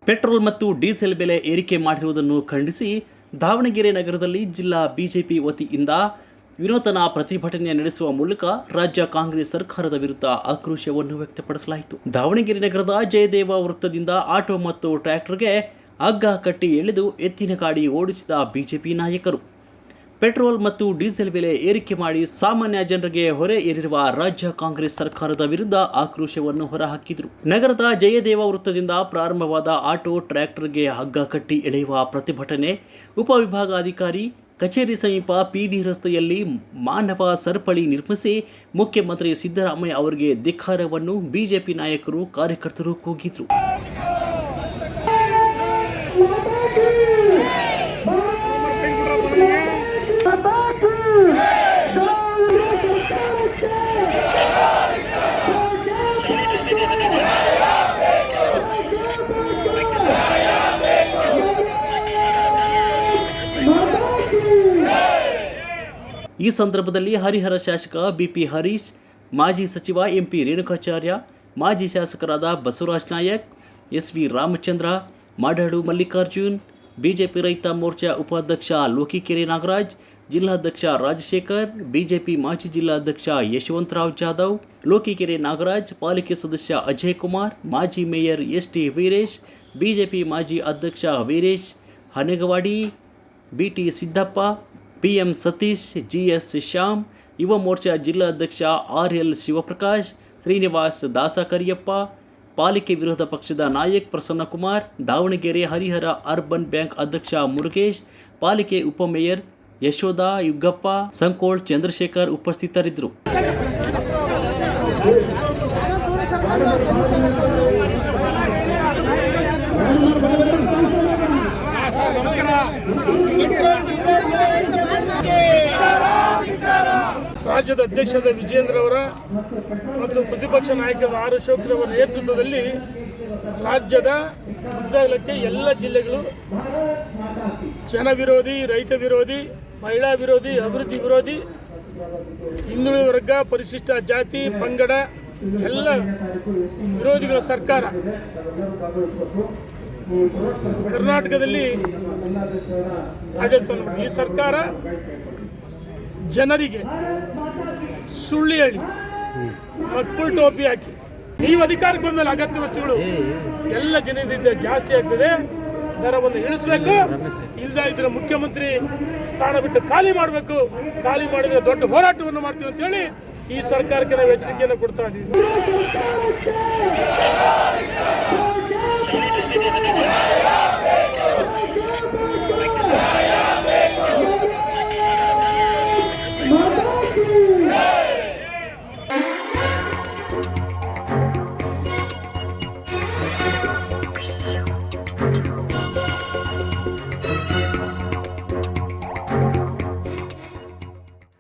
Petrol ಮತ್ತು diesel ಬೆಲೆ ಏರಿಕೆ ಮಾಡಿರುವುದನ್ನು ಖಂಡಿಸಿ ದಾವಣಗೆರೆ ನಗರದಲ್ಲಿ ಜಿಲ್ಲಾ ಬಿಜೆಪಿ ವತಿಯಿಂದ ವಿನೂತನ ಪ್ರತಿಭಟನೆ ನಡೆಸುವ ಮೂಲಕ ರಾಜ್ಯ ಕಾಂಗ್ರೆಸ್ ಸರ್ಕಾರದ ವಿರುದ್ಧ ಆಕ್ರೋಶವನ್ನು ವ್ಯಕ್ತಪಡಿಸಲಾಯಿತು. ದಾವಣಗೆರೆ ನಗರದ ಜಯದೇವ ವೃತ್ತದಿಂದ ಆಟೋ ಮತ್ತು ಟ್ರ್ಯಾಕ್ಟರ್ಗೆ ಹಗ್ಗ ಕಟ್ಟಿ ಎಳೆದು ಎತ್ತಿನ ಗಾಡಿ ಓಡಿಸಿದ ಬಿಜೆಪಿ ನಾಯಕರು ಪೆಟ್ರೋಲ್ ಮತ್ತು ಡೀಸೆಲ್ ಬೆಲೆ ಏರಿಕೆ ಮಾಡಿ ಸಾಮಾನ್ಯ ಜನರಿಗೆ ಹೊರೆ ಏರಿರುವ ರಾಜ್ಯ ಕಾಂಗ್ರೆಸ್ ಸರ್ಕಾರದ ವಿರುದ್ಧ ಆಕ್ರೋಶವನ್ನು ಹೊರಹಾಕಿದರು. ನಗರದ ಜಯದೇವ ವೃತ್ತದಿಂದ ಪ್ರಾರಂಭವಾದ ಆಟೋ ಟ್ರ್ಯಾಕ್ಟರ್ಗೆ ಹಗ್ಗ ಕಟ್ಟಿ ಎಳೆಯುವ ಪ್ರತಿಭಟನೆ ಉಪವಿಭಾಗಾಧಿಕಾರಿ ಕಚೇರಿ ಸಮೀಪ ಪಿವಿ ರಸ್ತೆಯಲ್ಲಿ ಮಾನವ ಸರಪಳಿ ನಿರ್ಮಿಸಿ ಮುಖ್ಯಮಂತ್ರಿ ಸಿದ್ದರಾಮಯ್ಯ ಅವರಿಗೆ ಧಿಕ್ಕಾರವನ್ನು ಬಿಜೆಪಿ ನಾಯಕರು ಕಾರ್ಯಕರ್ತರು ಕೂಗಿದರು. ಈ ಸಂದರ್ಭದಲ್ಲಿ ಹರಿಹರ ಶಾಸಕ ಬಿಪಿ ಹರೀಶ್, ಮಾಜಿ ಸಚಿವ ಎಂಪಿ ರೇಣುಕಾಚಾರ್ಯ, ಮಾಜಿ ಶಾಸಕರಾದ ಬಸವರಾಜ ನಾಯಕ್, ಎಸ್ವಿ ರಾಮಚಂದ್ರ, ಮಾಡಾಳು ಮಲ್ಲಿಕಾರ್ಜುನ್, ಬಿಜೆಪಿ ರೈತ ಮೋರ್ಚಾ ಉಪಾಧ್ಯಕ್ಷ ಲೋಕಿಕೆರೆ ನಾಗರಾಜ್, ಜಿಲ್ಲಾಧ್ಯಕ್ಷ ರಾಜಶೇಖರ್, ಬಿಜೆಪಿ ಮಾಜಿ ಜಿಲ್ಲಾಧ್ಯಕ್ಷ ಯಶವಂತರಾವ್ ಜಾಧವ್, ಲೋಕಿಕೆರೆ ನಾಗರಾಜ್, ಪಾಲಿಕೆ ಸದಸ್ಯ ಅಜಯ್ ಕುಮಾರ್, ಮಾಜಿ ಮೇಯರ್ ಎಸ್ಟಿ ವೀರೇಶ್, ಬಿಜೆಪಿ ಮಾಜಿ ಅಧ್ಯಕ್ಷ Veeresh Hanegavadi, BT Siddappa, PM Satish, GS Shyam, Yuva Morcha ಜಿಲ್ಲಾಧ್ಯಕ್ಷ ಆರ್ಎಲ್ ಶಿವಪ್ರಕಾಶ್, ಶ್ರೀನಿವಾಸ್ ದಾಸಕರಿಯಪ್ಪ, ಪಾಲಿಕೆ ವಿರೋಧ ಪಕ್ಷದ ನಾಯಕ್ ಪ್ರಸನ್ನಕುಮಾರ್, ದಾವಣಗೆರೆ ಹರಿಹರ ಅರ್ಬನ್ ಬ್ಯಾಂಕ್ ಅಧ್ಯಕ್ಷ ಮುರುಗೇಶ್, ಪಾಲಿಕೆ ಉಪಮೇಯರ್ ಯಶೋಧ ಯುಗ್ಗಪ್ಪ, ಸಂಕೋಳ್ ಚಂದ್ರಶೇಖರ್ ಉಪಸ್ಥಿತರಿದ್ದರು. ರಾಜ್ಯದ ಅಧ್ಯಕ್ಷರಾದ ವಿಜೇಂದ್ರ ಅವರ ಮತ್ತು ಪ್ರತಿಪಕ್ಷ ನಾಯಕರಾದ ಆರ್ ಅಶೋಕ್ರವರ ನೇತೃತ್ವದಲ್ಲಿ ರಾಜ್ಯದ ಉದ್ದಾಗಲಕ್ಕೆ ಎಲ್ಲ ಜಿಲ್ಲೆಗಳು ಜನ ವಿರೋಧಿ, ರೈತ ವಿರೋಧಿ, ಮಹಿಳಾ ವಿರೋಧಿ, ಅಭಿವೃದ್ಧಿ ವಿರೋಧಿ, ಹಿಂದುಳಿದ ವರ್ಗ, ಪರಿಶಿಷ್ಟ ಜಾತಿ ಪಂಗಡ ಎಲ್ಲ ವಿರೋಧಿಗಳ ಸರ್ಕಾರ ಕರ್ನಾಟಕದಲ್ಲಿ ಈ ಸರ್ಕಾರ ಜನರಿಗೆ ಸುಳ್ಳು ಹೇಳಿ ಮಕ್ಕಳು ಟೋಪಿ ಹಾಕಿ ನೀವು ಅಧಿಕಾರಕ್ಕೆ ಬಂದ ಮೇಲೆ ಅಗತ್ಯ ವಸ್ತುಗಳು ಎಲ್ಲ ದಿನದಿಂದ ಜಾಸ್ತಿ ಆಗ್ತದೆ, ದರವನ್ನು ಇಳಿಸಬೇಕು, ಇಲ್ಲದ ಇದ್ರೆ ಮುಖ್ಯಮಂತ್ರಿ ಸ್ಥಾನ ಬಿಟ್ಟು ಖಾಲಿ ಮಾಡಬೇಕು, ಖಾಲಿ ಮಾಡಿದ್ರೆ ದೊಡ್ಡ ಹೋರಾಟವನ್ನು ಮಾಡ್ತೀವಿ ಅಂತ ಹೇಳಿ ಈ ಸರ್ಕಾರಕ್ಕೆ ನಾವು ಎಚ್ಚರಿಕೆಯನ್ನು ಕೊಡ್ತಾ ಇದ್ದೀವಿ.